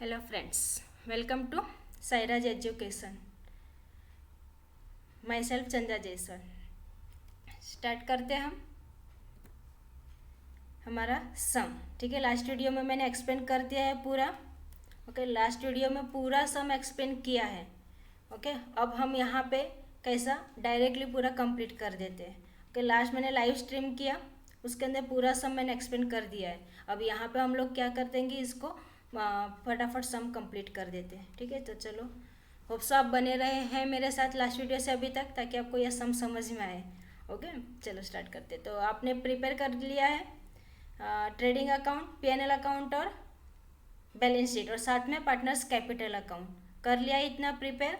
Hello friends, welcome to Sairaj education. Myself Chanda Jaiswal. Start करते हैं हम हमारा सम। ठीक है, लास्ट वीडियो में मैंने एक्सप्लेन कर दिया है पूरा। ओके, लास्ट वीडियो में पूरा सम एक्सप्लेन किया है। ओके, अब हम यहाँ पे कैसा डायरेक्टली पूरा कंप्लीट कर देते हैं। ओके, लास्ट मैंने लाइव स्ट्रीम किया, उसके अंदर पूरा सम मैंने एक्सप्लेन कर दिया है। अब यहाँ पे हम लोग क्या कर देंगे, इसको फटाफट सम कंप्लीट कर देते हैं। ठीक है, तो चलो, होप्स आप बने रहे हैं मेरे साथ लास्ट वीडियो से अभी तक, ताकि आपको यह सम समझ में आए। ओके, चलो स्टार्ट करते। तो आपने प्रिपेयर कर लिया है ट्रेडिंग अकाउंट, पीएनएल अकाउंट और बैलेंस शीट, और साथ में पार्टनर्स कैपिटल अकाउंट कर लिया है। इतना प्रिपेयर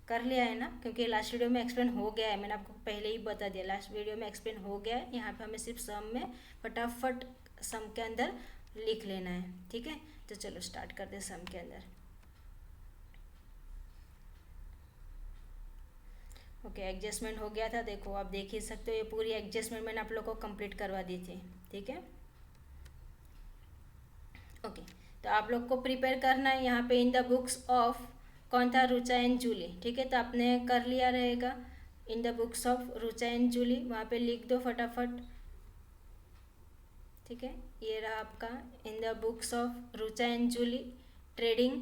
कर लिया है ना, क्योंकि लास्ट वीडियो में एक्सप्लेन हो गया है, मैंने आपको पहले ही बता दिया। लास्ट वीडियो में एक्सप्लेन हो गया है। यहाँ पे हमें सिर्फ सम में फटाफट सम के अंदर लिख लेना है। ठीक है, तो चलो स्टार्ट करते हैं सम के अंदर। ओके, एडजस्टमेंट हो गया था। देखो, आप देख ही सकते हो, ये पूरी एडजस्टमेंट मैंने आप लोग को कंप्लीट करवा दी थी। ठीक है, ओके, तो आप लोग को प्रिपेयर करना है यहाँ पे इन द बुक्स ऑफ कौन था, रुचा एंड जूली। ठीक है, तो आपने कर लिया रहेगा in the books of Rucha and Julie, वहाँ पे लिख दो फटाफट। ठीक है, ये रहा आपका in the books of Rucha and Julie trading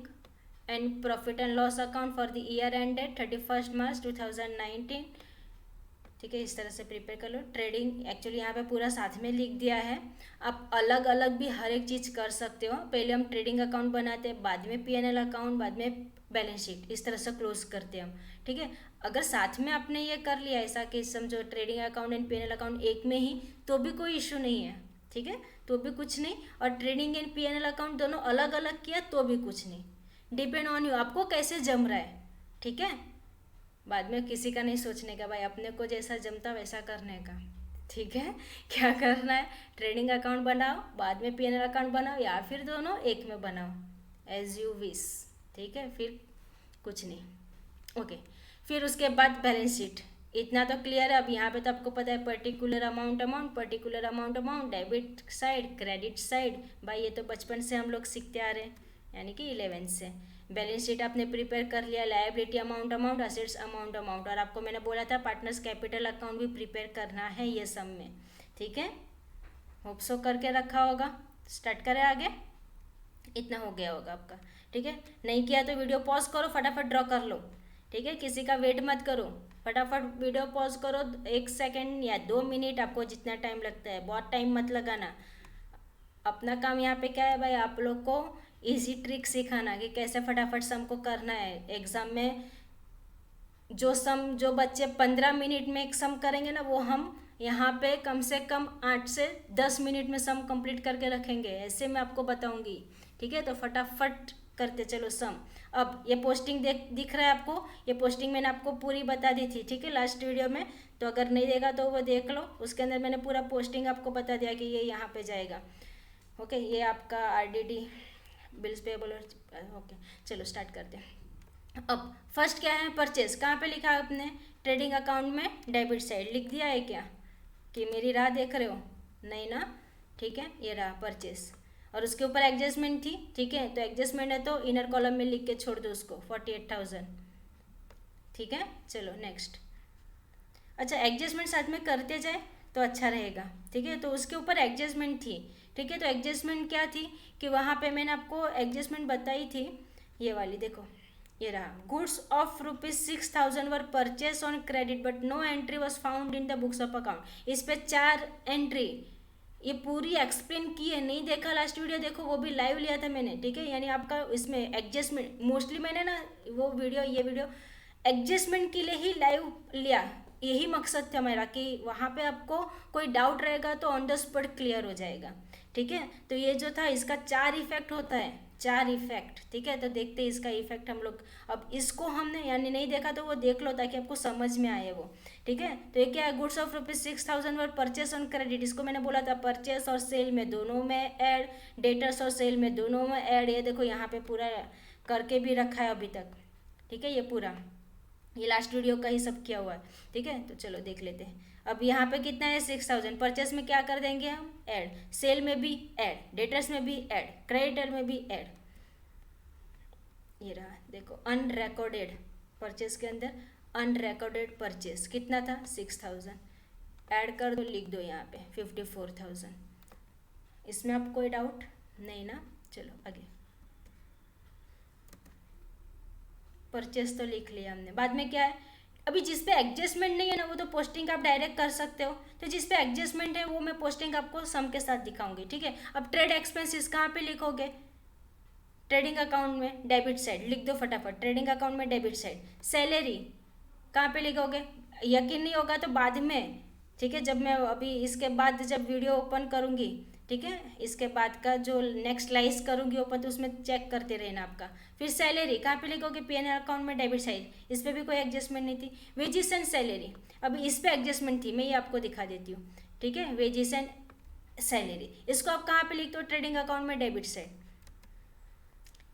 and profit and loss account for the year ended 31 March 2019। ठीक है, इस तरह से प्रिपेयर कर लो। ट्रेडिंग एक्चुअली यहाँ पे पूरा साथ में लिख दिया है। आप अलग अलग भी हर एक चीज़ कर सकते हो। पहले हम ट्रेडिंग अकाउंट बनाते हैं, बाद में पीएनएल अकाउंट, बाद में बैलेंस शीट, इस तरह से क्लोज करते हैं हम। ठीक है, अगर साथ में आपने ये कर लिया ऐसा कि समझो trading account and PNL account एक में ही, तो भी कोई इशू नहीं है। ठीक है, तो भी कुछ नहीं। और ट्रेडिंग एंड पीएनएल अकाउंट दोनों अलग अलग किया तो भी कुछ नहीं। डिपेंड ऑन यू, आपको कैसे जम रहा है। ठीक है, बाद में किसी का नहीं सोचने का, भाई अपने को जैसा जमता वैसा करने का। ठीक है, क्या करना है, ट्रेडिंग अकाउंट बनाओ, बाद में पीएनएल अकाउंट बनाओ, या फिर दोनों एक में बनाओ, एज यू विश। ठीक है, फिर कुछ नहीं। ओके, फिर उसके बाद बैलेंस शीट, इतना तो क्लियर है। अब यहाँ पे तो आपको पता है particular amount amount, particular amount amount, debit side, credit side. भाई ये तो बचपन से हम लोग सीखते आ रहे हैं, यानी कि 11th से। बैलेंस शीट आपने प्रिपेयर कर लिया, liability amount amount, assets amount amount, और आपको मैंने बोला था पार्टनर्स कैपिटल अकाउंट भी प्रिपेयर करना है ये सब में। ठीक है, होप सो करके रखा होगा। स्टार्ट करें आगे, इतना हो गया होगा आपका। ठीक है, नहीं किया तो वीडियो पॉज करो, फटाफट ड्रॉ कर लो। ठीक है, किसी का वेट मत करो, फटाफट वीडियो पॉज करो। 1 सेकेंड या 2 मिनट, आपको जितना टाइम लगता है, बहुत टाइम मत लगाना। अपना काम यहाँ पे क्या है भाई, आप लोग को इजी ट्रिक सिखाना कि कैसे फटाफट सम को करना है। एग्जाम में जो बच्चे 15 मिनट में एक सम करेंगे ना, वो हम यहाँ पे कम से कम 8 से 10 मिनट में सम कंप्लीट करके रखेंगे, ऐसे मैं आपको बताऊंगी। ठीक है, तो फटाफट करते चलो सम। अब ये पोस्टिंग दिख रहा है आपको, ये पोस्टिंग मैंने आपको पूरी बता दी थी। ठीक है, लास्ट वीडियो में, तो अगर नहीं देखा तो वो देख लो, उसके अंदर मैंने पूरा पोस्टिंग आपको बता दिया कि ये यहाँ पे जाएगा। ओके, ये आपका आरडीडी बिल्स पेएबल। ओके, चलो स्टार्ट करते हैं। अब फर्स्ट क्या है, परचेज। कहाँ पे लिखा है आपने, ट्रेडिंग अकाउंट में डेबिट साइड लिख दिया है क्या, कि मेरी राह देख रहे हो, नहीं ना। ठीक है, ये रहा परचेज, और उसके ऊपर एडजस्टमेंट थी। ठीक है, तो एडजस्टमेंट है तो इनर कॉलम में लिख के छोड़ दो उसको, 48,000। ठीक है, चलो नेक्स्ट। अच्छा, एडजस्टमेंट साथ में करते जाए तो अच्छा रहेगा। ठीक है, तो उसके ऊपर एडजस्टमेंट थी। ठीक है, तो एडजस्टमेंट क्या थी कि वहाँ पे मैंने आपको एडजस्टमेंट बताई थी, ये वाली देखो, ये रहा। Goods of ₹6,000 were purchase on credit but no entry was found in the books of account. इस पे 4 एंट्री, ये पूरी एक्सप्लेन की है। नहीं देखा लास्ट वीडियो, देखो वो भी लाइव लिया था मैंने। ठीक है, यानी आपका इसमें एडजस्टमेंट मोस्टली मैंने ना वो वीडियो, ये वीडियो एडजस्टमेंट के लिए ही लाइव लिया। यही मकसद था मेरा कि वहाँ पे आपको कोई डाउट रहेगा तो ऑन द स्पॉट क्लियर हो जाएगा। ठीक है, तो ये जो था इसका 4 इफेक्ट होता है, 4 इफेक्ट। ठीक है, तो देखते हैं इसका इफेक्ट हम लोग। अब इसको हमने यानी नहीं देखा तो वो देख लो, ताकि आपको समझ में आए वो। ठीक है, तो ये क्या है, goods of ₹6,000 were purchase on credit. इसको मैंने बोला था परचेस और सेल में दोनों में ऐड, डेटर्स और सेल में दोनों में ऐड। ये देखो यहाँ पे पूरा करके भी रखा है अभी तक। ठीक है, ये पूरा, ये लास्ट वीडियो का ही सब किया हुआ है। ठीक है, तो चलो देख लेते हैं। अब यहाँ पे कितना है, 6,000। परचेस में क्या कर देंगे हम, ऐड, सेल में भी ऐड, डेटर्स में भी ऐड, क्रेडिटर में भी ऐड। ये रहा देखो, अनरिकॉर्डेड परचेज के अंदर अनरिकॉर्डेड परचेज कितना था 6000, ऐड कर दो, लिख दो यहाँ पे 54,000। इसमें आप कोई डाउट नहीं ना? चलो आगे। परचेज तो लिख लिया हमने, बाद में क्या है, अभी जिस पे एडजस्टमेंट नहीं है ना वो तो पोस्टिंग आप डायरेक्ट कर सकते हो, तो जिस पे एडजस्टमेंट है वो मैं पोस्टिंग आपको सम के साथ दिखाऊंगी, ठीक है। अब ट्रेड एक्सपेंसेस कहाँ पे लिखोगे, ट्रेडिंग अकाउंट में डेबिट साइड लिख दो फटाफट, ट्रेडिंग अकाउंट में डेबिट साइड। सैलरी कहाँ पे लिखोगे, यकीन नहीं होगा तो बाद में, ठीक है, जब मैं अभी इसके बाद जब वीडियो ओपन करूँगी, ठीक है, इसके बाद का जो नेक्स्ट स्लाइस करूँगी ओपन, तो उसमें चेक करते रहना आपका। फिर सैलरी कहाँ पे लिखोगे, पीएनएल अकाउंट में डेबिट साइड, इस पर भी कोई एडजस्टमेंट नहीं थी। वेजिस एंड सैलरी, अभी इस पर एडजस्टमेंट थी, मैं ये आपको दिखा देती हूँ, ठीक है। वेजिस एंड सैलरी इसको आप कहाँ पे लिखते हो, ट्रेडिंग अकाउंट में डेबिट साइड।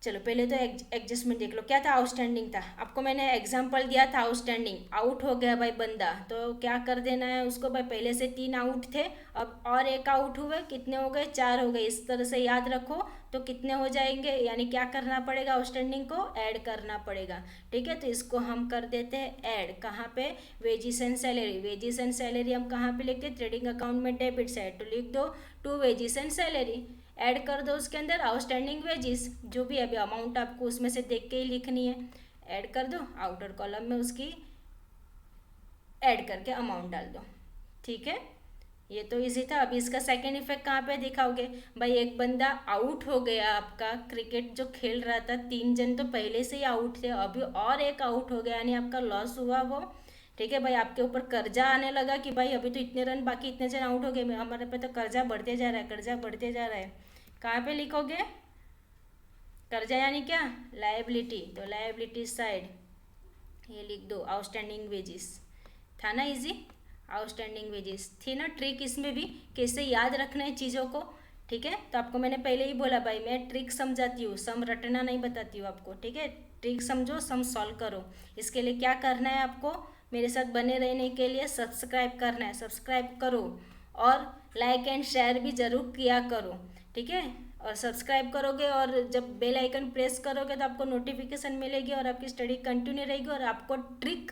चलो पहले तो एडजस्टमेंट देख लो, क्या था, आउटस्टैंडिंग था। आपको मैंने एग्जांपल दिया था आउटस्टैंडिंग, आउट हो गया भाई बंदा, तो क्या कर देना है उसको भाई, पहले से 3 आउट थे, अब और एक आउट हुए, कितने हो गए, 4 हो गए। इस तरह से याद रखो तो कितने हो जाएंगे, यानी क्या करना पड़ेगा, आउटस्टैंडिंग को ऐड करना पड़ेगा, ठीक है। तो इसको हम कर देते हैं ऐड, कहाँ पे, wages and salary. Wages and salary हम कहाँ पे लिखते हैं, ट्रेडिंग अकाउंट में डेबिट साइड, तो लिख दो 2 वेजिस एंड सैलरी, ऐड कर दो उसके अंदर आउटस्टैंडिंग वेजिस, जो भी अभी अमाउंट आपको उसमें से देख के ही लिखनी है, ऐड कर दो, आउटर कॉलम में उसकी ऐड करके अमाउंट डाल दो, ठीक है। ये तो इजी था। अभी इसका सेकेंड इफेक्ट कहाँ पे दिखाओगे भाई, एक बंदा आउट हो गया आपका, क्रिकेट जो खेल रहा था, 3 जन तो पहले से ही आउट थे, अभी और एक आउट हो गया, यानी आपका लॉस हुआ वो, ठीक है भाई। आपके ऊपर कर्जा आने लगा कि भाई अभी तो इतने रन बाकी, इतने जन आउट हो गए, हमारे पे तो कर्जा बढ़ते जा रहा है, कर्जा बढ़ते जा रहा है। कहाँ पे लिखोगे, कर्जा यानी क्या, लायबिलिटी, तो लायबिलिटी साइड ये लिख दो आउटस्टैंडिंग वेजिस। था ना इजी, आउटस्टैंडिंग वेजिस थी ना। ट्रिक इसमें भी कैसे याद रखना है चीज़ों को, ठीक है। तो आपको मैंने पहले ही बोला भाई, मैं ट्रिक समझाती हूँ, सम रटना नहीं बताती हूँ आपको, ठीक है। ट्रिक समझो, सम सॉल्व करो। इसके लिए क्या करना है आपको, मेरे साथ बने रहने के लिए सब्सक्राइब करना है, सब्सक्राइब करो और लाइक एंड शेयर भी ज़रूर किया करो, ठीक है। और सब्सक्राइब करोगे और जब बेल आइकन प्रेस करोगे तो आपको नोटिफिकेशन मिलेगी और आपकी स्टडी कंटिन्यू रहेगी और आपको ट्रिक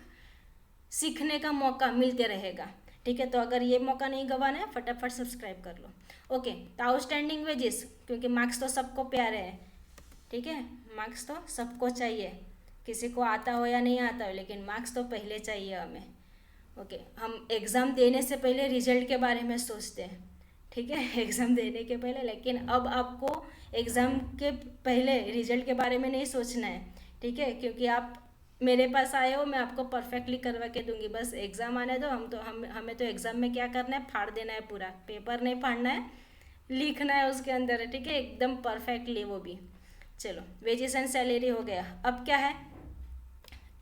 सीखने का मौका मिलते रहेगा, ठीक है। तो अगर ये मौका नहीं गंवाना है, फटाफट सब्सक्राइब कर लो। ओके, तो आउटस्टैंडिंग वेजेस, क्योंकि मार्क्स तो सबको प्यारे हैं, ठीक है, मार्क्स तो सबको चाहिए, किसी को आता हो या नहीं आता हो, लेकिन मार्क्स तो पहले चाहिए हमें। ओके, हम एग्ज़ाम देने से पहले रिजल्ट के बारे में सोचते हैं, ठीक है, एग्ज़ाम देने के पहले, लेकिन अब आपको एग्ज़ाम के पहले रिजल्ट के बारे में नहीं सोचना है, ठीक है, क्योंकि आप मेरे पास आए हो, मैं आपको परफेक्टली करवा के दूंगी, बस एग्ज़ाम आने दो। हमें तो एग्ज़ाम में क्या करना है, फाड़ देना है, पूरा पेपर नहीं फाड़ना है, लिखना है उसके अंदर, ठीक है, एकदम परफेक्टली वो भी। चलो, वेजेस एंड सैलरी हो गया। अब क्या है,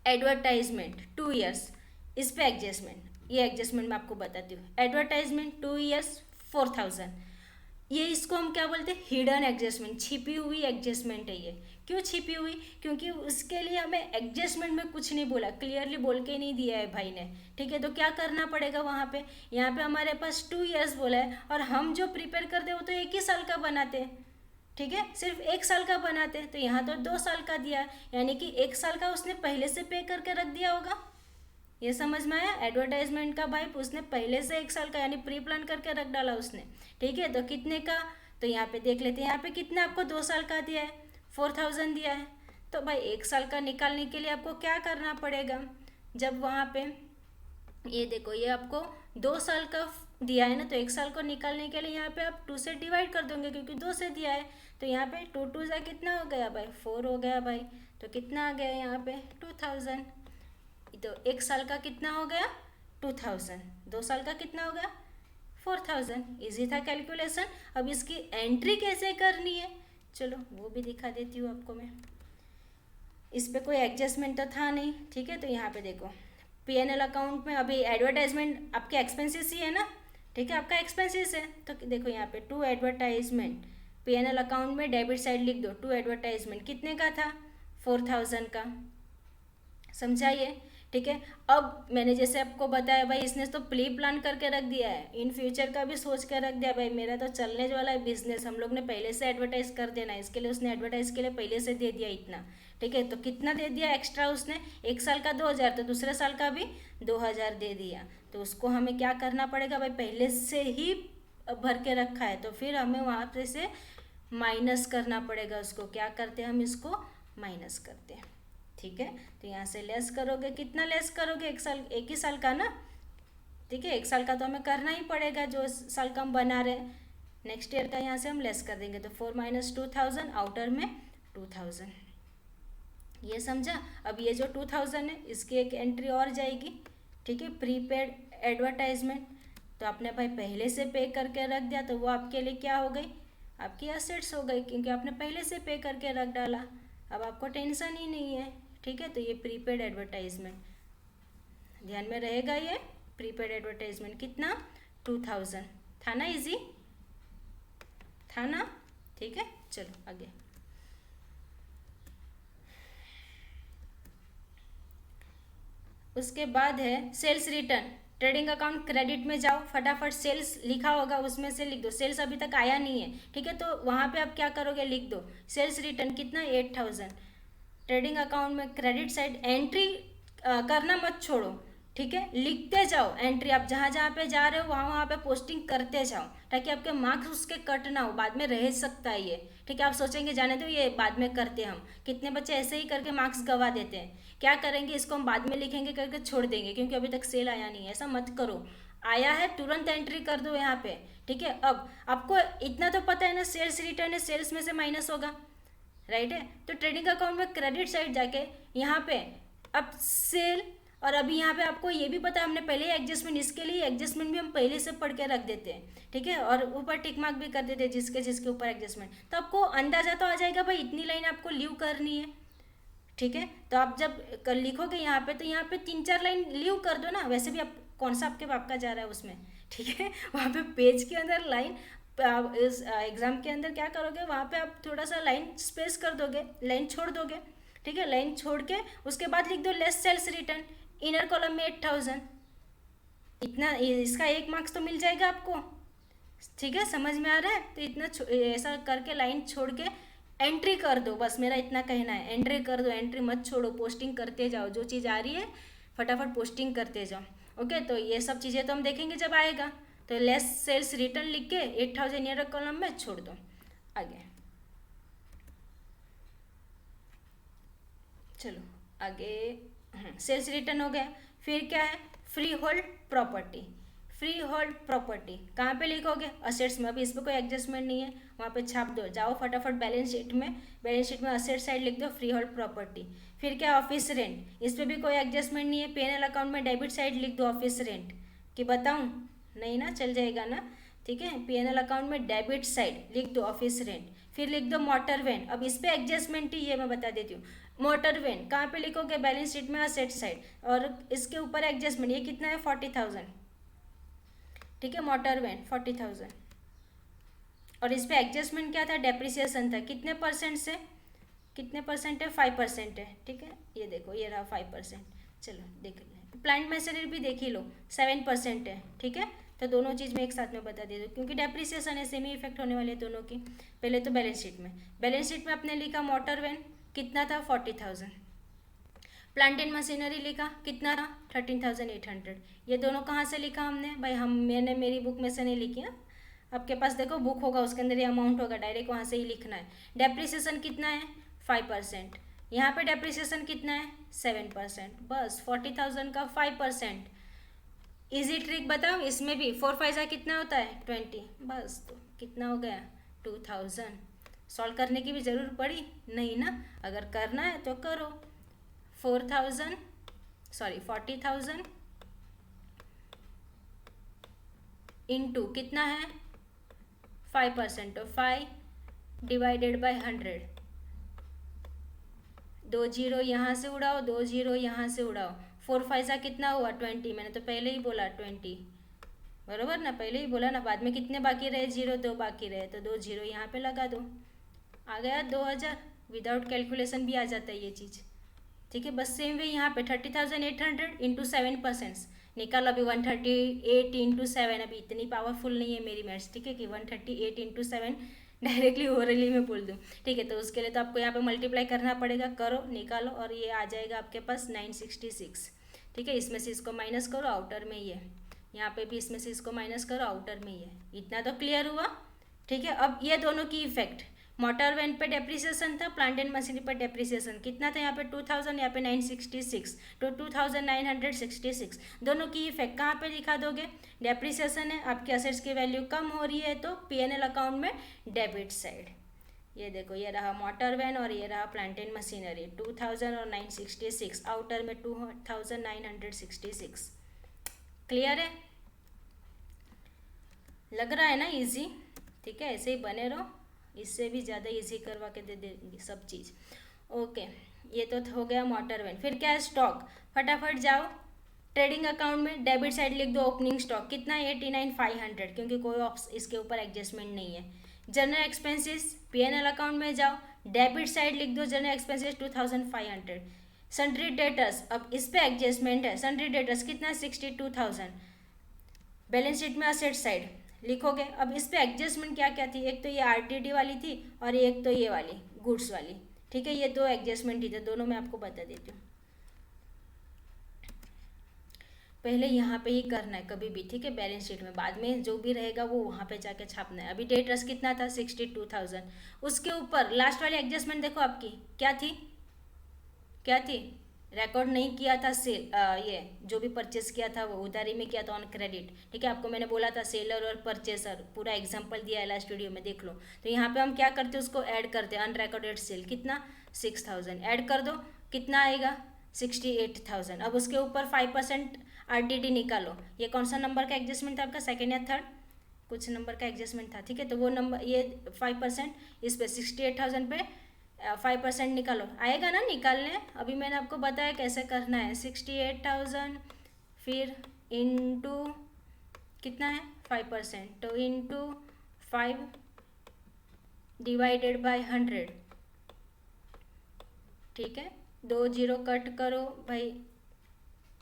एडवर्टाइजमेंट 2 ईयर्स, इस पर एडजस्टमेंट, ये एडजस्टमेंट मैं आपको बताती हूँ। एडवर्टाइजमेंट 2 ईयर्स 4000, ये इसको हम क्या बोलते हैं, हिडन एडजस्टमेंट, छिपी हुई एडजस्टमेंट है ये। क्यों छिपी हुई, क्योंकि उसके लिए हमें एडजस्टमेंट में कुछ नहीं बोला, क्लियरली बोल के नहीं दिया है भाई ने, ठीक है। तो क्या करना पड़ेगा वहाँ पे, यहाँ पे हमारे पास 2 ईयर्स बोला है और हम जो प्रिपेयर करते हो तो 1 ही साल का बनाते हैं, ठीक है, सिर्फ 1 साल का बनाते हैं। तो यहाँ तो 2 साल का दिया है, यानी कि 1 साल का उसने पहले से पे करके रख दिया होगा। ये समझ में आया, एडवर्टाइजमेंट का भाई उसने पहले से 1 साल का यानी प्री प्लान करके रख डाला उसने, ठीक है। तो कितने का, तो यहाँ पे देख लेते हैं, यहाँ पे कितना आपको 2 साल का दिया है, 4000 दिया है। तो भाई 1 साल का निकालने के लिए आपको क्या करना पड़ेगा, जब वहाँ पे ये देखो, ये आपको 2 साल का दिया है ना, तो 1 साल को निकालने के लिए यहाँ पे आप 2 से डिवाइड कर दोगे, क्योंकि 2 से दिया है। तो यहाँ पे 2 2 जा कितना हो गया भाई, 4 हो गया भाई। तो कितना आ गया यहाँ पे 2000, तो 1 साल का कितना हो गया 2000, 2 साल का कितना हो गया 4000। इजी था कैलकुलेशन। अब इसकी एंट्री कैसे करनी है, चलो वो भी दिखा देती हूँ आपको मैं। इस पर कोई एडजस्टमेंट तो था नहीं, ठीक है। तो यहाँ पे देखो, पीएनएल अकाउंट में अभी एडवर्टाइजमेंट आपके एक्सपेंसेस ही है ना, ठीक है, आपका एक्सपेंसेस है। तो देखो यहाँ पे 2 एडवर्टाइजमेंट, पीएनएल अकाउंट में डेबिट साइड लिख दो, 2 एडवर्टाइजमेंट कितने का था 4000 का, समझाइए, ठीक है। अब मैंने जैसे आपको बताया भाई, इसने तो प्री प्लान करके रख दिया है, इन फ्यूचर का भी सोच कर रख दिया भाई, मेरा तो चलने वाला है बिजनेस, हम लोग ने पहले से एडवर्टाइज कर देना है, इसके लिए उसने एडवर्टाइज के लिए पहले से दे दिया इतना, ठीक है, तो कितना दे दिया एक्स्ट्रा उसने, 1 साल का 2000, तो दूसरे साल का भी 2000 दे दिया। तो उसको हमें क्या करना पड़ेगा भाई, पहले से ही भर के रखा है तो फिर हमें वहाँ पे से माइनस करना पड़ेगा उसको। क्या करते हैं हम, इसको माइनस करते हैं। ठीक है, तो यहाँ से लेस करोगे, कितना लेस करोगे, 1 साल, 1 ही साल का ना। ठीक है, 1 साल का तो हमें करना ही पड़ेगा जो इस साल का हम बना रहे हैं। नेक्स्ट ईयर का यहाँ से हम लेस कर देंगे, तो 4 - 2000, आउटर में 2000। ये समझा। अब ये जो 2000 है इसकी एक एंट्री और जाएगी। ठीक है, प्रीपेड एडवर्टाइजमेंट, तो आपने भाई पहले से पे करके रख दिया तो वो आपके लिए क्या हो गई, आपकी एसेट्स हो गई, क्योंकि आपने पहले से पे करके रख डाला। अब आपको टेंशन ही नहीं है। ठीक है, तो ये प्रीपेड एडवर्टाइजमेंट ध्यान में रहेगा। ये प्रीपेड एडवर्टाइजमेंट कितना, 2000 था ना, इजी था ना। ठीक है, चलो आगे। उसके बाद है sales return. Trading account credit में जाओ, फटाफट सेल्स लिखा होगा उसमें से लिख दो। सेल्स अभी तक आया नहीं है, ठीक है, तो वहाँ पे आप क्या करोगे, लिख दो सेल्स रिटर्न कितना, 8000। ट्रेडिंग अकाउंट में क्रेडिट साइड एंट्री करना मत छोड़ो। ठीक है, लिखते जाओ एंट्री, आप जहाँ जहाँ पे जा रहे हो वहाँ वहाँ पे पोस्टिंग करते जाओ, ताकि आपके मार्क्स उसके कट ना हो, बाद में रह सकता है ये। ठीक है, आप सोचेंगे जाने दो ये बाद में करते हम, कितने बच्चे ऐसे ही करके मार्क्स गवा देते हैं। क्या करेंगे, इसको हम बाद में लिखेंगे करके छोड़ देंगे, क्योंकि अभी तक सेल आया नहीं है। ऐसा मत करो, आया है तुरंत एंट्री कर दो यहाँ पे। ठीक है, अब आपको इतना तो पता है ना, सेल्स रिटर्न है, सेल्स में से माइनस होगा, राइट है। तो ट्रेडिंग अकाउंट में क्रेडिट साइड जाके यहाँ पे अब सेल, और अभी यहाँ पे आपको ये भी पता है हमने पहले ही एडजस्टमेंट, इसके लिए एडजस्टमेंट भी हम पहले से पढ़ के रख देते हैं। ठीक है, और ऊपर टिक मार्क भी कर देते हैं जिसके जिसके ऊपर एडजस्टमेंट, तो आपको अंदाजा तो आ जाएगा भाई इतनी लाइन आपको लीव करनी है। ठीक है, तो आप जब लिखोगे यहाँ पे तो यहाँ पे 3-4 लाइन लीव कर दो ना। वैसे भी आप कौन सा आपके बाप का जा रहा है उसमें, ठीक है, वहाँ पे पेज के अंदर लाइन, इस एग्ज़ाम के अंदर क्या करोगे, वहाँ पे आप थोड़ा सा लाइन स्पेस कर दोगे, लाइन छोड़ दोगे। ठीक है, लाइन छोड़ के उसके बाद लिख दो less sales return, inner column में 8000। इतना, इसका 1 मार्क्स तो मिल जाएगा आपको। ठीक है, समझ में आ रहा है। तो इतना ऐसा करके लाइन छोड़ के एंट्री कर दो, बस मेरा इतना कहना है, एंट्री कर दो, एंट्री मत छोड़ो, पोस्टिंग करते जाओ, जो चीज़ आ रही है फटाफट पोस्टिंग करते जाओ। ओके, तो ये सब चीज़ें तो हम देखेंगे जब आएगा। तो लेस सेल्स रिटर्न लिख के 8000 ईयर कॉलम में छोड़ दो। आगे चलो आगे, सेल्स रिटर्न हो गया। फिर क्या है, free hold property. Free hold property कहाँ पे लिखोगे, असेट्स में। अभी इस पर कोई एडजस्टमेंट नहीं है, वहाँ पे छाप दो, जाओ फटाफट बैलेंस शीट में, बैलेंस शीट में असेट साइड लिख दो फ्री होल्ड प्रॉपर्टी। फिर क्या, ऑफिस रेंट, इस पर भी कोई एडजस्टमेंट नहीं है, P&L अकाउंट में डेबिट साइड लिख दो ऑफिस रेंट। कि बताऊँ, नहीं ना, चल जाएगा ना। ठीक है, P&L अकाउंट में डेबिट साइड लिख दो ऑफिस रेंट। फिर लिख दो मोटर वैन, अब इस पर एडजस्टमेंट ही है, मैं बता देती हूँ। मोटर वैन कहाँ पे लिखोगे, बैलेंस शीट में असेट साइड, और इसके ऊपर एडजस्टमेंट, ये कितना है, 40,000। ठीक है, मोटर वैन 40,000, और इस पे एडजस्टमेंट क्या था, डेप्रिसिएशन था, कितने परसेंट से, कितने परसेंट है, 5% है। ठीक है, ये देखो ये रहा 5%। चलो देख लें, प्लांट मशीनरी भी देख ही लो, 7% है। ठीक है, तो दोनों चीज़ में एक साथ में बता दे दो, क्योंकि डेप्रिसिएशन है, सेम ही इफेक्ट होने वाले हैं दोनों की। पहले तो बैलेंस शीट में आपने लिखा मोटर वैन कितना था, 40,000। प्लांट एंड मशीनरी लिखा कितना था, 13,800। ये दोनों कहाँ से लिखा हमने भाई, मैंने मेरी बुक में से नहीं लिखी है, आपके पास देखो बुक होगा उसके अंदर ये अमाउंट होगा, डायरेक्ट वहाँ से ही लिखना है। डेप्रिसिएशन कितना है, 5%। यहाँ पे डेप्रिसिएशन कितना है, 7%। बस 40,000 का 5%। इजी ट्रिक बताओ, इसमें भी 4×5 कितना होता है, 20। बस तो कितना हो गया, 2000। सॉल्व करने की भी ज़रूरत पड़ी नहीं ना, अगर करना है तो करो। 40,000 इंटू कितना है, 5%, तो 5 डिवाइडेड बाय 100। 2 जीरो यहाँ से उड़ाओ, 2 जीरो यहाँ से उड़ाओ, 4×5 कितना हुआ, 20। मैंने तो पहले ही बोला 20, बरोबर ना, पहले ही बोला ना। बाद में कितने बाकी रहे, 0 2 बाकी रहे, तो 2 जीरो यहाँ पे लगा दो, आ गया 2000। विदाउट कैलकुलेशन भी आ जाता है ये चीज़। ठीक है, बस सेम वे यहाँ पे 30,800 इंटू 7% निकालो। अभी 138 इंटू 7, अभी इतनी पावरफुल नहीं है मेरी मैथ्स। ठीक है, कि 138 इंटू 7 डायरेक्टली ओरली में बोल दूँ, ठीक है। तो उसके लिए तो आपको यहाँ पे मल्टीप्लाई करना पड़ेगा, करो निकालो, और ये आ जाएगा आपके पास 966, ठीक है। इसमें से इसको माइनस करो, आउटर में ये, यहाँ पे भी इसमें से इसको माइनस करो, आउटर में ये, इतना तो क्लियर हुआ, ठीक है। अब ये दोनों की इफेक्ट, मोटर वैन पे डेप्रिसिएशन था, प्लांट एंड मशीनरी पर डेप्रिसिएशन कितना था, यहाँ पे 2000, यहाँ पे 966, तो 2966, दोनों की इफेक्ट कहाँ पे दिखा दोगे, डेप्रिसिएशन है, आपके असेट्स की वैल्यू कम हो रही है तो पीएनएल अकाउंट में डेबिट साइड, ये देखो ये रहा मोटर वैन और ये रहा प्लांट एंड मशीनरी, 2000 और 966, आउटर में 2966, क्लियर है, लग रहा है ना इजी, ठीक है। ऐसे ही बने रहो, इससे भी ज़्यादा इजी करवा के दे देंगे सब चीज़, ओके। ये तो हो गया मोटर वैन। फिर क्या है, स्टॉक, फटाफट जाओ ट्रेडिंग अकाउंट में डेबिट साइड लिख दो, ओपनिंग स्टॉक कितना है 89,500, क्योंकि कोई इसके ऊपर एडजस्टमेंट नहीं है। जनरल एक्सपेंसेस पीएनएल अकाउंट में जाओ, डेबिट साइड लिख दो जनरल एक्सपेंसेस 2500। सन्ड्री डेटर्स, अब इस पे एडजस्टमेंट है, सन्ड्री डेटर्स कितना 62,000। बैलेंस शीट में असेट साइड लिखोगे, अब इस पे एडजस्टमेंट क्या क्या थी, एक तो ये आरटीडी वाली थी और एक तो ये वाली गुड्स वाली, ठीक है। ये दो एडजस्टमेंट थी, तो दोनों मैं आपको बता देती हूँ। पहले यहाँ पे ही करना है कभी भी, ठीक है, बैलेंस शीट में, बाद में जो भी रहेगा वो वहाँ पे जाके छापना है। अभी डेटर्स कितना था 62,000, उसके ऊपर लास्ट वाली एडजस्टमेंट देखो आपकी क्या थी, क्या थी, रिकॉर्ड नहीं किया था सेल, ये जो भी परचेस किया था वो उधारी में किया था ऑन क्रेडिट, ठीक है। आपको मैंने बोला था सेलर और परचेसर, पूरा एग्जांपल दिया है लास्ट वीडियो में, देख लो। तो यहाँ पे हम क्या करते हैं, उसको ऐड करते हैं, अनरिकॉर्डेड सेल कितना 6,000, ऐड कर दो, कितना आएगा 68,000। अब उसके ऊपर 5% आरटीडी निकालो, ये कौन सा नंबर का एडजस्टमेंट था आपका, सेकेंड या थर्ड, कुछ नंबर का एडजस्टमेंट था, ठीक है। तो वो नंबर, ये 5%, इस पे 68,000 पे 5% निकालो, आएगा ना निकालने, अभी मैंने आपको बताया कैसे करना है। 68,000 फिर इंटू कितना है 5%, तो इंटू 5 डिवाइडेड बाय 100, ठीक है। 2 जीरो कट करो भाई,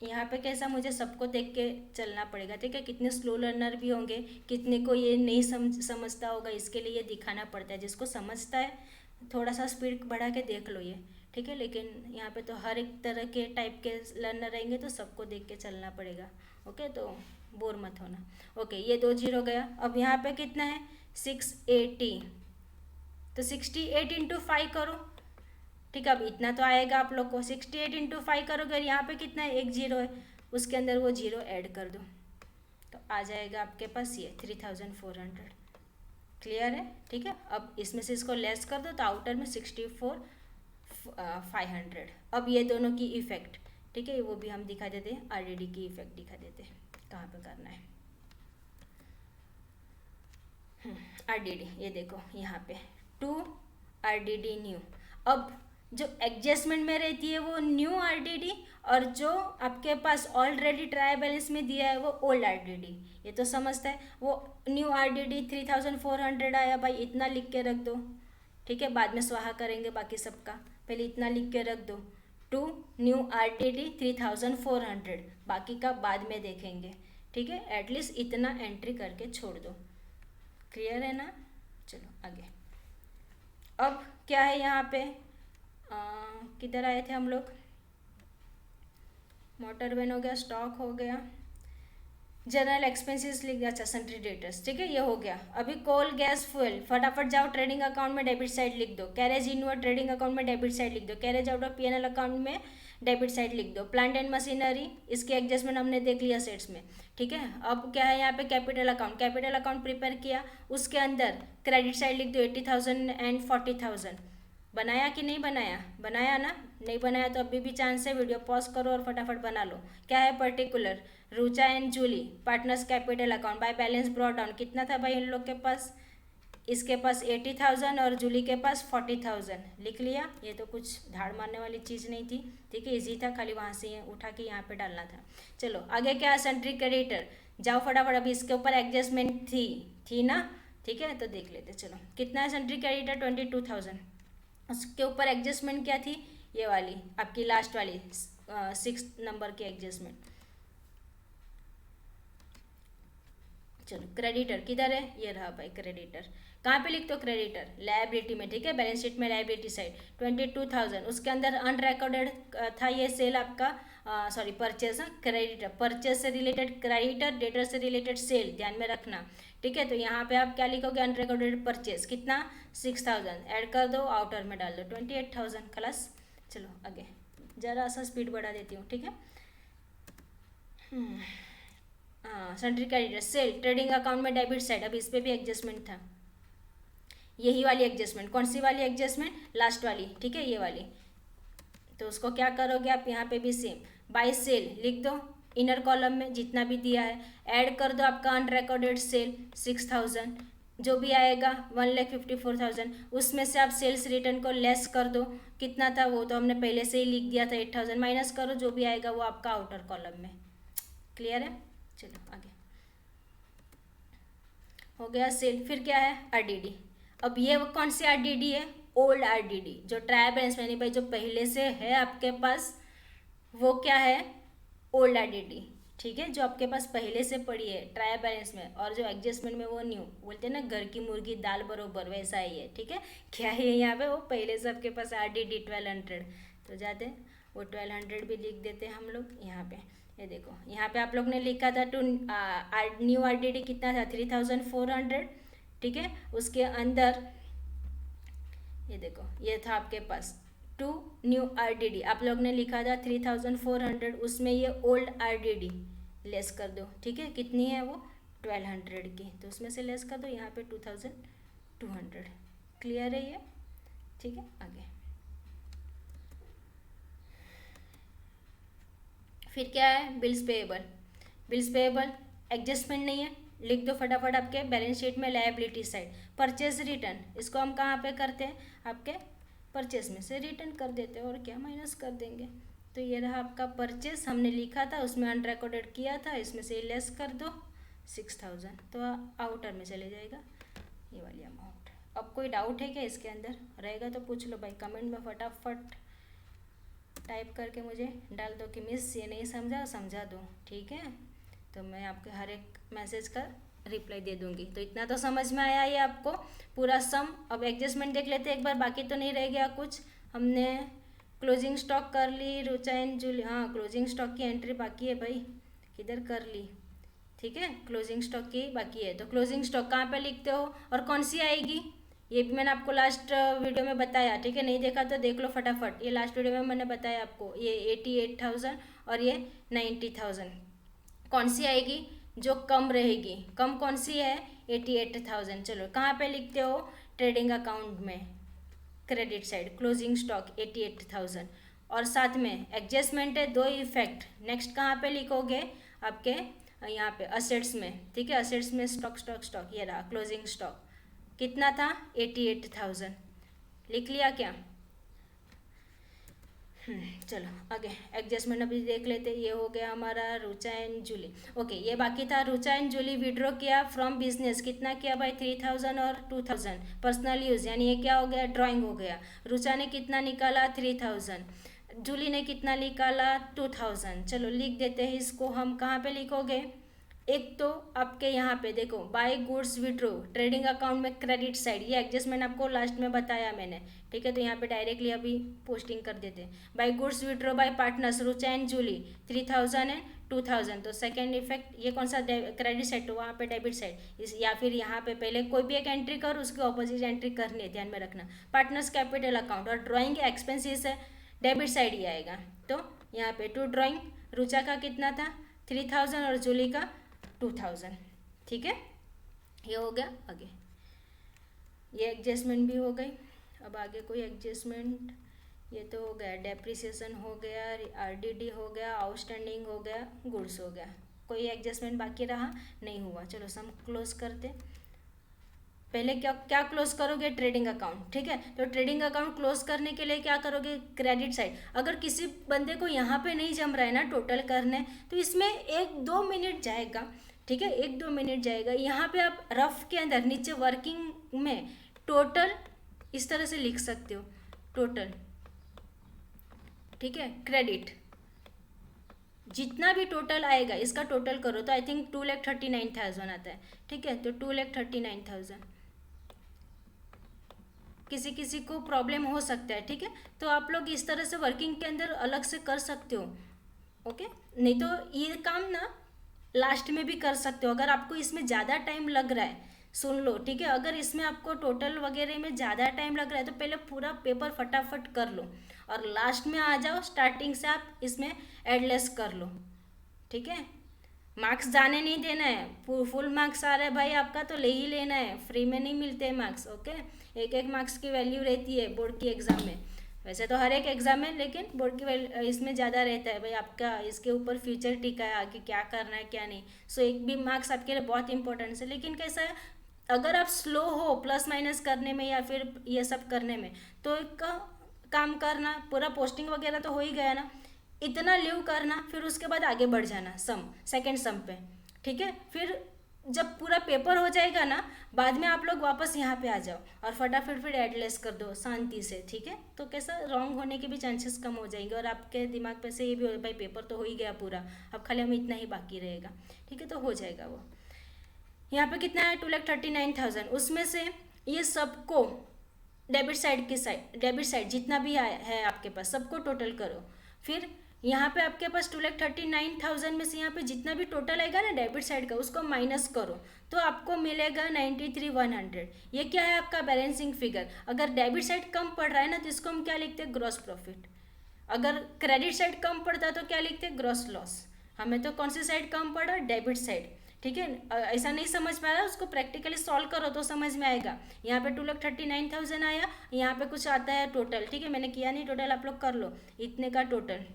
यहाँ पे कैसा मुझे सबको देख के चलना पड़ेगा, ठीक है। कितने स्लो लर्नर भी होंगे, कितने को ये नहीं समझता होगा, इसके लिए ये दिखाना पड़ता है। जिसको समझता है थोड़ा सा स्पीड बढ़ा के देख लो ये, ठीक है। लेकिन यहाँ पे तो हर एक तरह के टाइप के लर्नर रहेंगे, तो सबको देख के चलना पड़ेगा, ओके। तो बोर मत होना, ओके। ये 2 जीरो गया, अब यहाँ पे कितना है 680, तो 68 इंटू 5 करो, ठीक है। अब इतना तो आएगा आप लोग को, 68 इंटू 5 करोगे, यहाँ पे कितना है 1 जीरो है, उसके अंदर वो जीरो ऐड कर दो, तो आ जाएगा आपके पास ये 3,400, क्लियर है, ठीक है। अब इसमें से इसको लेस कर दो, तो आउटर में 64,500। अब ये दोनों की इफेक्ट, ठीक है, वो भी हम दिखा देते हैं, आरडीडी की इफेक्ट दिखा देते हैं, कहाँ पे करना है आरडीडी, ये देखो यहाँ पे 2 आरडीडी न्यू। अब जो एडजस्टमेंट में रहती है वो न्यू आरडीडी, और जो आपके पास ऑलरेडी ट्रायल बैलेंस में दिया है वो ओल्ड आरडीडी, ये तो समझता है। वो न्यू आरडीडी 3,400 आया भाई, इतना लिख के रख दो, ठीक है। बाद में स्वाहा करेंगे बाकी सबका, पहले इतना लिख के रख दो, 2 न्यू आरडीडी 3,400, बाकी का बाद में देखेंगे, ठीक है। एटलीस्ट इतना एंट्री करके छोड़ दो, क्लियर है ना। चलो आगे, अब क्या है यहाँ पे, किधर आए थे हम लोग, मोटर वैन हो गया, स्टॉक हो गया, जनरल एक्सपेंसेस लिख दिया, अच्छा सन्ड्री डेटर्स, ठीक है, ये हो गया। अभी कोल गैस फ्यूल, फटाफट जाओ ट्रेडिंग अकाउंट में डेबिट साइड लिख दो, कैरेज इनवर्ड ट्रेडिंग अकाउंट में डेबिट साइड लिख दो, carriage out of PNL account में डेबिट साइड लिख दो। प्लांट एंड मशीनरी, इसके एडजस्टमेंट हमने देख लिया सेट्स में, ठीक है। अब क्या है यहाँ पे capital account, capital account prepare किया, उसके अंदर क्रेडिट साइड लिख दो 80,000 एंड 40,000। बनाया कि नहीं बनाया, बनाया ना, नहीं बनाया तो अभी भी चांस है, वीडियो पॉज करो और फटाफट बना लो। क्या है particular, Rucha and Julie partners capital account by balance brought down, कितना था भाई इन लोग के पास, इसके पास 80,000 और जूली के पास 40,000, लिख लिया। ये तो कुछ धाड़ मारने वाली चीज़ नहीं थी, ठीक है, इजी था, खाली वहाँ से उठा के यहाँ पे डालना था। चलो आगे क्या है, सन्ड्री क्रेडिटर, जाओ फटाफट, अभी इसके ऊपर एडजस्टमेंट थी ना, ठीक है, तो देख लेते। चलो कितना है सन्ड्री क्रेडिटर 22,000, उसके ऊपर एडजस्टमेंट क्या थी, ये वाली आपकी लास्ट वाली 6 नंबर की एडजस्टमेंट, चलो क्रेडिटर किधर है, ये रहा भाई क्रेडिटर। कहाँ पे लिखते हो क्रेडिटर, लायबिलिटी में, ठीक है, बैलेंस शीट में लायबिलिटी साइड 22,000, उसके अंदर अनरिकॉर्डेड था ये सेल आपका, सॉरी परचेज, क्रेडिटर, परचेज से रिलेटेड क्रेडिटर, डेटर से रिलेटेड सेल, ध्यान में रखना, ठीक है। तो यहाँ पे आप क्या लिखोगे, अनरिकॉर्डेड परचेज कितना 6,000, ऐड कर दो, आउटर में डाल दो 28,000, खलास। चलो आगे ज़रा सा स्पीड बढ़ा देती हूँ, ठीक है। Sundry creditor sale trading account में डेबिट साइड, अब इस पर भी एडजस्टमेंट था, यही वाली एडजस्टमेंट, कौन सी वाली एडजस्टमेंट, लास्ट वाली, ठीक है, ये वाली। तो उसको क्या करोगे आप, यहाँ पे भी सेम, बाय सेल लिख दो इनर कॉलम में जितना भी दिया है, ऐड कर दो आपका अनरिकॉर्डेड सेल 6,000, जो भी आएगा 1,54,000, उसमें से आप सेल्स रिटर्न को लेस कर दो, कितना था वो तो हमने पहले से ही लिख दिया था 8,000, माइनस करो, जो भी आएगा वो आपका आउटर कॉलम में। क्लियर है, चलो आगे हो गया सेल। फिर क्या है, आरडीडी। अब ये वो कौन सी आरडीडी है, ओल्ड आरडीडी, जो ट्रायल बैलेंस में, भाई जो पहले से है आपके पास वो क्या है, ओल्ड आरडीडी, ठीक है, जो आपके पास पहले से पड़ी है ट्रायल बैलेंस में, और जो एडजस्टमेंट में वो न्यू, बोलते हैं ना घर की मुर्गी दाल बरोबर, वैसा ही है, ठीक है। क्या है यहाँ पे, वो पहले से आपके पास आरडीडी 1,200, तो जाते वो 1,200 भी लिख देते हैं हम लोग यहाँ पे। ये देखो यहाँ पे आप लोग ने लिखा था टू न्यू आरडीडी कितना था 3,400, ठीक है। उसके अंदर ये देखो ये था आपके पास टू न्यू आरडीडी, आप लोग ने लिखा था 3,400, उसमें ये ओल्ड आरडीडी लेस कर दो, ठीक है, कितनी है वो 1,200 की, तो उसमें से लेस कर दो यहाँ पे 2,200। क्लियर है ये, ठीक है। आगे फिर क्या है, bills payable. Bills payable adjustment नहीं है, लिख दो फटाफट आपके बैलेंस शीट में लायबिलिटी साइड। परचेज रिटर्न, इसको हम कहाँ पे करते हैं, आपके परचेज में से रिटर्न कर देते हैं, और क्या माइनस कर देंगे। तो ये रहा आपका परचेज, हमने लिखा था उसमें अनरिकॉर्डेड किया था, इसमें से लेस कर दो 6,000, तो आउटर में चले जाएगा ये वाली अमाउंट। अब कोई डाउट है क्या इसके अंदर, रहेगा तो पूछ लो भाई, कमेंट में फटाफट टाइप करके मुझे डाल दो कि मिस ये नहीं समझा, समझा दो, ठीक है। तो मैं आपके हर एक मैसेज का रिप्लाई दे दूंगी। तो इतना तो समझ में आया ये आपको पूरा सम। अब एडजस्टमेंट देख लेते हैं एक बार, बाकी तो नहीं रह गया कुछ। हमने क्लोजिंग स्टॉक कर ली, रुचा एंड जूली, हाँ क्लोजिंग स्टॉक की एंट्री बाकी है भाई, किधर कर ली, ठीक है, क्लोजिंग स्टॉक की बाकी है। तो क्लोजिंग स्टॉक कहाँ पे लिखते हो और कौन सी आएगी, ये भी मैंने आपको लास्ट वीडियो में बताया, ठीक है, नहीं देखा तो देख लो फटाफट, ये लास्ट वीडियो में मैंने बताया आपको, ये 88,000 और ये 90,000। कौन सी आएगी, जो कम रहेगी, कम कौन सी है 88,000। चलो कहाँ पे लिखते हो, ट्रेडिंग अकाउंट में क्रेडिट साइड क्लोजिंग स्टॉक 88,000, और साथ में एडजस्टमेंट है, दो इफेक्ट। नेक्स्ट कहाँ पे लिखोगे, आपके यहाँ पे असेट्स में, ठीक है, असेट्स में स्टॉक स्टॉक स्टॉक, ये रहा क्लोजिंग स्टॉक कितना था 88,000, लिख लिया क्या। चलो आगे एडजस्टमेंट अभी देख लेते, ये हो गया हमारा रुचा एंड जूली। ओके ये बाकी था, रुचा एंड जूली विड्रॉ किया फ्रॉम बिजनेस, कितना किया भाई 3,000 और 2,000 पर्सनल यूज़, यानी ये क्या हो गया, ड्राइंग हो गया। रुचा ने कितना निकाला 3,000, जूली ने कितना निकाला 2,000। चलो लिख देते हैं इसको हम, कहाँ पे लिखोगे, एक तो आपके यहाँ पे देखो by goods withdraw trading account में क्रेडिट साइड, ये एडजस्टमेंट आपको लास्ट में बताया मैंने, ठीक है। तो यहाँ पे डायरेक्टली अभी पोस्टिंग कर देते हैं, by goods withdraw by partners Rucha and Julie 3,000 and 2,000। तो सेकेंड इफेक्ट ये कौन सा, क्रेडिट साइड, तो वहाँ पे डेबिट साइड इस, या फिर यहाँ पे पहले कोई भी एक एंट्री करो उसके ऑपोजिट एंट्री करनी है, ध्यान में रखना। पार्टनर्स कैपिटल अकाउंट और ड्रॉइंग एक्सपेंसिस है, डेबिट साइड ही आएगा। तो यहाँ पे टू ड्रॉइंग रुचा का कितना था 3,000 और जूली का 2,000, ठीक है, ये हो गया। आगे ये एडजस्टमेंट भी हो गई। अब आगे कोई एडजस्टमेंट, ये तो हो गया, डेप्रिसिएशन हो गया, आरडीडी हो गया, आउटस्टैंडिंग हो गया, गुड्स हो गया, कोई एडजस्टमेंट बाकी रहा नहीं हुआ। चलो सम क्लोज करते। पहले क्या क्या क्लोज करोगे, ट्रेडिंग अकाउंट, ठीक है। तो ट्रेडिंग अकाउंट क्लोज करने के लिए क्या करोगे, क्रेडिट साइड। अगर किसी बंदे को यहाँ पे नहीं जम रहा है ना टोटल करने, तो इसमें 1-2 मिनट जाएगा, ठीक है, 1-2 मिनट जाएगा। यहाँ पे आप रफ के अंदर नीचे वर्किंग में टोटल इस तरह से लिख सकते हो, टोटल, ठीक है, क्रेडिट जितना भी टोटल आएगा इसका टोटल करो तो आई थिंक 2,39,000 आता है, ठीक है। तो 2,39,000, किसी किसी को प्रॉब्लम हो सकता है, ठीक है। तो आप लोग इस तरह से वर्किंग के अंदर अलग से कर सकते हो, ओके। नहीं तो ये काम ना लास्ट में भी कर सकते हो अगर आपको इसमें ज़्यादा टाइम लग रहा है। सुन लो, ठीक है। अगर इसमें आपको टोटल वगैरह में ज़्यादा टाइम लग रहा है तो पहले पूरा पेपर फटाफट कर लो और लास्ट में आ जाओ, स्टार्टिंग से आप इसमें एडलेस कर लो, ठीक है। मार्क्स जाने नहीं देना है, फुल मार्क्स आ रहा है भाई आपका तो ले ही लेना है, फ्री में नहीं मिलते मार्क्स, ओके। एक एक मार्क्स की वैल्यू रहती है बोर्ड की एग्ज़ाम में, वैसे तो हर एक एग्ज़ाम में, लेकिन बोर्ड की इसमें ज़्यादा रहता है भाई आपका, इसके ऊपर फ्यूचर टिका है, आगे क्या करना है क्या नहीं। सो एक भी मार्क्स आपके लिए बहुत इंपॉर्टेंट है। लेकिन कैसा है, अगर आप स्लो हो प्लस माइनस करने में या फिर ये सब करने में, तो एक काम करना, पूरा पोस्टिंग वगैरह तो हो ही गया ना, इतना लीव करना, फिर उसके बाद आगे बढ़ जाना सेकंड सम पे, ठीक है। फिर जब पूरा पेपर हो जाएगा ना, बाद में आप लोग वापस यहाँ पे आ जाओ और फटाफट फिर एडलेस कर दो शांति से, ठीक है। तो कैसा रॉन्ग होने के भी चांसेस कम हो जाएंगे और आपके दिमाग पे से ये भी हो भाई पेपर तो हो ही गया पूरा, अब खाली हमें इतना ही बाकी रहेगा, ठीक है। तो हो जाएगा वो। यहाँ पे कितना है 2,39,000, उसमें से ये सबको डेबिट साइड जितना भी है आपके पास सबको टोटल करो। फिर यहाँ पे आपके पास 2,39,000 में से यहाँ पे जितना भी टोटल आएगा ना डेबिट साइड का, उसको माइनस करो तो आपको मिलेगा 93,100। ये क्या है आपका बैलेंसिंग फिगर। अगर डेबिट साइड कम पड़ रहा है ना तो इसको हम क्या लिखते हैं, ग्रॉस प्रॉफिट। अगर क्रेडिट साइड कम पड़ता है तो क्या लिखते हैं, ग्रॉस लॉस। हमें तो कौन सी साइड कम पड़ा, डेबिट साइड, ठीक है। ऐसा नहीं समझ में आ रहा, उसको प्रैक्टिकली सॉल्व करो तो समझ में आएगा। यहाँ पे 2,39,000 आया, यहाँ पे कुछ आता है टोटल, ठीक है। मैंने किया नहीं टोटल, आप लोग कर लो इतने का टोटल,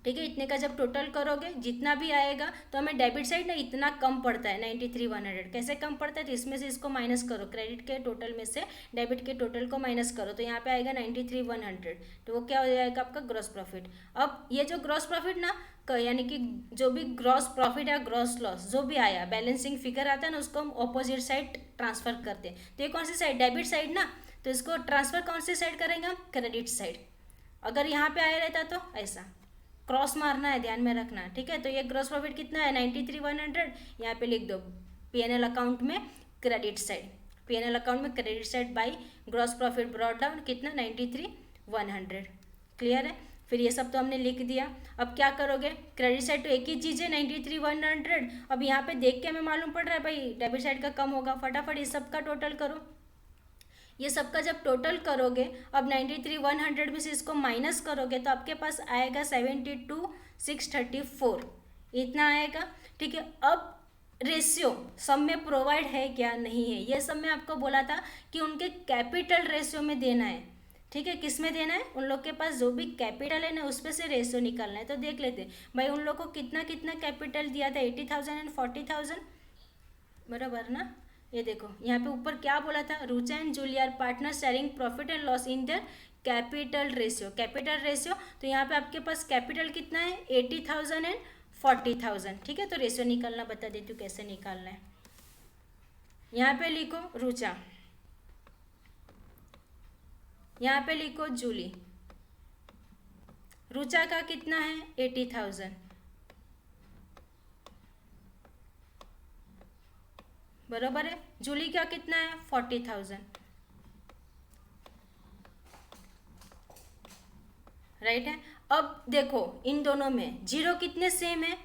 ठीक है। इतने का जब टोटल करोगे जितना भी आएगा तो हमें डेबिट साइड ना इतना कम पड़ता है 93,100। कैसे कम पड़ता है, तो इसमें से इसको माइनस करो, क्रेडिट के टोटल में से डेबिट के टोटल को माइनस करो तो यहाँ पे आएगा 93,100। तो वो क्या हो जाएगा आपका ग्रॉस प्रॉफिट। अब ये जो ग्रॉस प्रॉफिट ना, यानी कि जो भी ग्रॉस प्रॉफिट या ग्रॉस लॉस जो भी आया, बैलेंसिंग फिगर आता है ना, उसको हम ऑपोजिट साइड ट्रांसफर करते हैं। तो ये कौन सी साइड, डेबिट साइड ना, तो इसको ट्रांसफर कौन सी साइड करेंगे हम, क्रेडिट साइड। अगर यहाँ पे आया रहता तो ऐसा क्रॉस मारना है, ध्यान में रखना, ठीक है। तो ये ग्रॉस प्रॉफिट कितना है 93,100, यहाँ पे लिख दो पीएनएल अकाउंट में क्रेडिट साइड, पीएनएल अकाउंट में credit side by gross profit brought down कितना 93,100। क्लियर है। फिर ये सब तो हमने लिख दिया। अब क्या करोगे, क्रेडिट साइड तो एक ही चीज़ है 93,100। अब यहाँ पे देख के हमें मालूम पड़ रहा है भाई डेबिट साइड का कम होगा, फटाफट इस सब का टोटल करो। ये सबका जब टोटल करोगे, अब 93,100 में से इसको माइनस करोगे तो आपके पास आएगा 72,634, इतना आएगा, ठीक है। अब रेशियो सब में प्रोवाइड है क्या, नहीं है। ये सब में आपको बोला था कि उनके कैपिटल रेशियो में देना है, ठीक है। किस में देना है, उन लोग के पास जो भी कैपिटल है ना उस पर से रेशियो निकालना है। तो देख लेते हैं भाई उन लोग को कितना कितना कैपिटल दिया था, 80,000 एंड 40,000, बराबर ना। ये देखो यहाँ पे ऊपर क्या बोला था, Rucha and Julie are partner sharing profit and loss in their capital ratio, capital ratio. तो यहाँ पे आपके पास कैपिटल कितना है 80,000 एंड 40,000, ठीक है। तो रेशियो निकालना बता देती हूँ कैसे निकालना है। यहाँ पे लिखो रुचा, यहाँ पे लिखो जूली। रुचा का कितना है 80,000, बराबर है। जूली का कितना है 40,000, राइट है। अब देखो इन दोनों में जीरो कितने सेम है,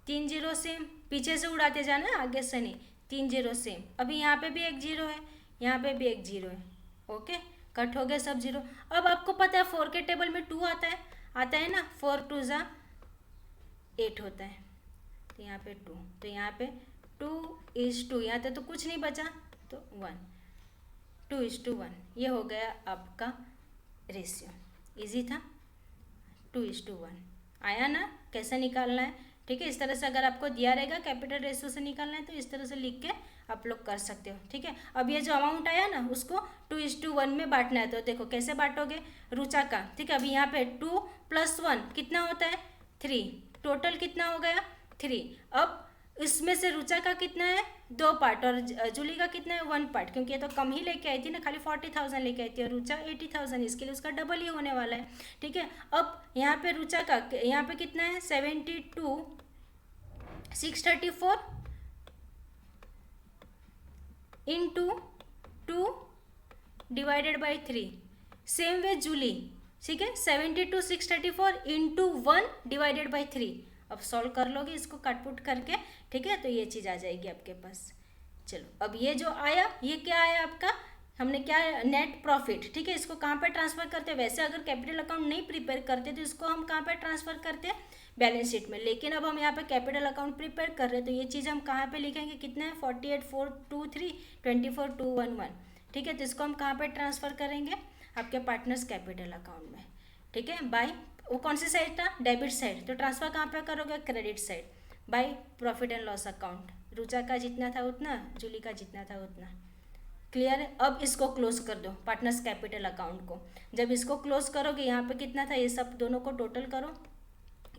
3 जीरो सेम, पीछे से उड़ाते जाना आगे से नहीं, 3 जीरो सेम। अभी यहाँ पे भी एक जीरो है, यहाँ पे भी एक जीरो है, ओके, कट हो गए सब जीरो। अब आपको पता है 4 के टेबल में 2 आता है ना, 4 2 जा 8 होता है, तो यहाँ पे 2, तो यहाँ पे 2:2, यहाँ पे तो कुछ नहीं बचा तो 1, 2:1, ये हो गया आपका रेशियो। इजी था, 2:1 आया ना, कैसे निकालना है, ठीक है। इस तरह से अगर आपको दिया रहेगा कैपिटल रेशियो से निकालना है तो इस तरह से लिख के आप लोग कर सकते हो, ठीक है। अब ये जो अमाउंट आया ना उसको 2:1 में बांटना है, तो देखो कैसे बांटोगे, रुचा का, ठीक है। अभी यहाँ पे 2 + 1 कितना होता है 3, टोटल कितना हो गया 3। अब इसमें से रुचा का कितना है 2 पार्ट और जूली का कितना है 1 पार्ट, क्योंकि ये तो कम ही लेके आई थी ना, खाली 40,000 लेके आई थी और रुचा 80,000, इसके लिए उसका डबल ही होने वाला है। ठीक है, अब यहाँ पे रुचा का यहाँ पे कितना है 72,634 into 2 divided by 3। Same way Julie, ठीक है, 72,634 इंटू 1 डिवाइडेड बाई 3। अब सॉल्व कर लोगे इसको काटपुट करके, ठीक है, तो ये चीज़ आ जाएगी आपके पास। चलो अब ये जो आया ये क्या आया आपका, हमने क्या नेट प्रॉफिट। ठीक है, इसको कहाँ पे ट्रांसफर करते हैं, वैसे अगर कैपिटल अकाउंट नहीं प्रिपेयर करते तो इसको हम कहाँ पे ट्रांसफर करते हैं बैलेंस शीट में, लेकिन अब हम यहाँ पे कैपिटल अकाउंट प्रिपेयर कर रहे हैं तो ये चीज़ हम कहाँ पे लिखेंगे, कितना है 48,423 24,211। ठीक है, तो इसको हम कहाँ पे ट्रांसफ़र करेंगे आपके पार्टनर्स कैपिटल अकाउंट में। ठीक है, बाय वो कौन सी साइड था, डेबिट साइड, तो ट्रांसफ़र कहाँ पे करोगे credit side, by profit and loss account. Rucha का जितना था उतना, जूली का जितना था उतना। क्लियर है, अब इसको क्लोज कर दो पार्टनर्स कैपिटल अकाउंट को। जब इसको क्लोज करोगे यहाँ पे कितना था, ये सब दोनों को टोटल करो,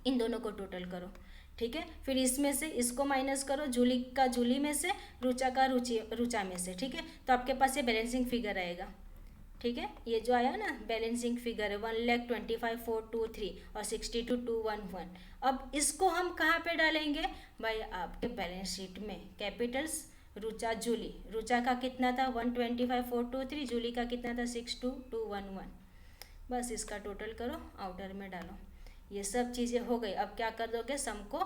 इन दोनों को टोटल करो। ठीक है, फिर इसमें से इसको माइनस करो, जूली का जूली में से, रुचा का रुचा में से। ठीक है, तो आपके पास ये बैलेंसिंग फिगर आएगा। ठीक है, ये जो आया ना बैलेंसिंग फिगर है 1,25,423 और 62,211। अब इसको हम कहाँ पे डालेंगे भाई, आपके बैलेंस शीट में। कैपिटल्स रुचा जूली, रुचा का कितना था 125,423, जूली का कितना था 62,211। बस इसका टोटल करो, आउटर में डालो, ये सब चीज़ें हो गई। अब क्या कर दोगे, सम को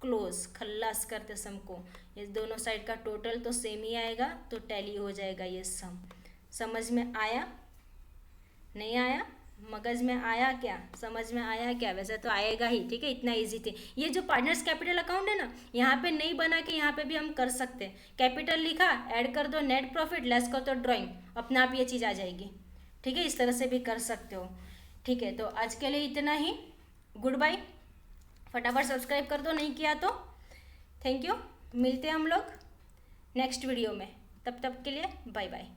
क्लोज, खल्लास करते सम को। ये दोनों साइड का टोटल तो सेम ही आएगा, तो टैली हो जाएगा ये सम। समझ में आया, नहीं आया, मगज में आया क्या, समझ में आया क्या, वैसे तो आएगा ही। ठीक है, इतना इजी थे। ये जो पार्टनर्स कैपिटल अकाउंट है ना, यहाँ पे नहीं बना के यहाँ पे भी हम कर सकते हैं। कैपिटल लिखा, ऐड कर दो नेट प्रॉफिट, लेस कर दो ड्राइंग, अपने आप ये चीज़ आ जाएगी। ठीक है, इस तरह से भी कर सकते हो। ठीक है, तो आज के लिए इतना ही, गुड बाय। फटाफट सब्सक्राइब कर दो नहीं किया तो। थैंक यू, मिलते हैं हम लोग नेक्स्ट वीडियो में, तब तक के लिए बाय बाय।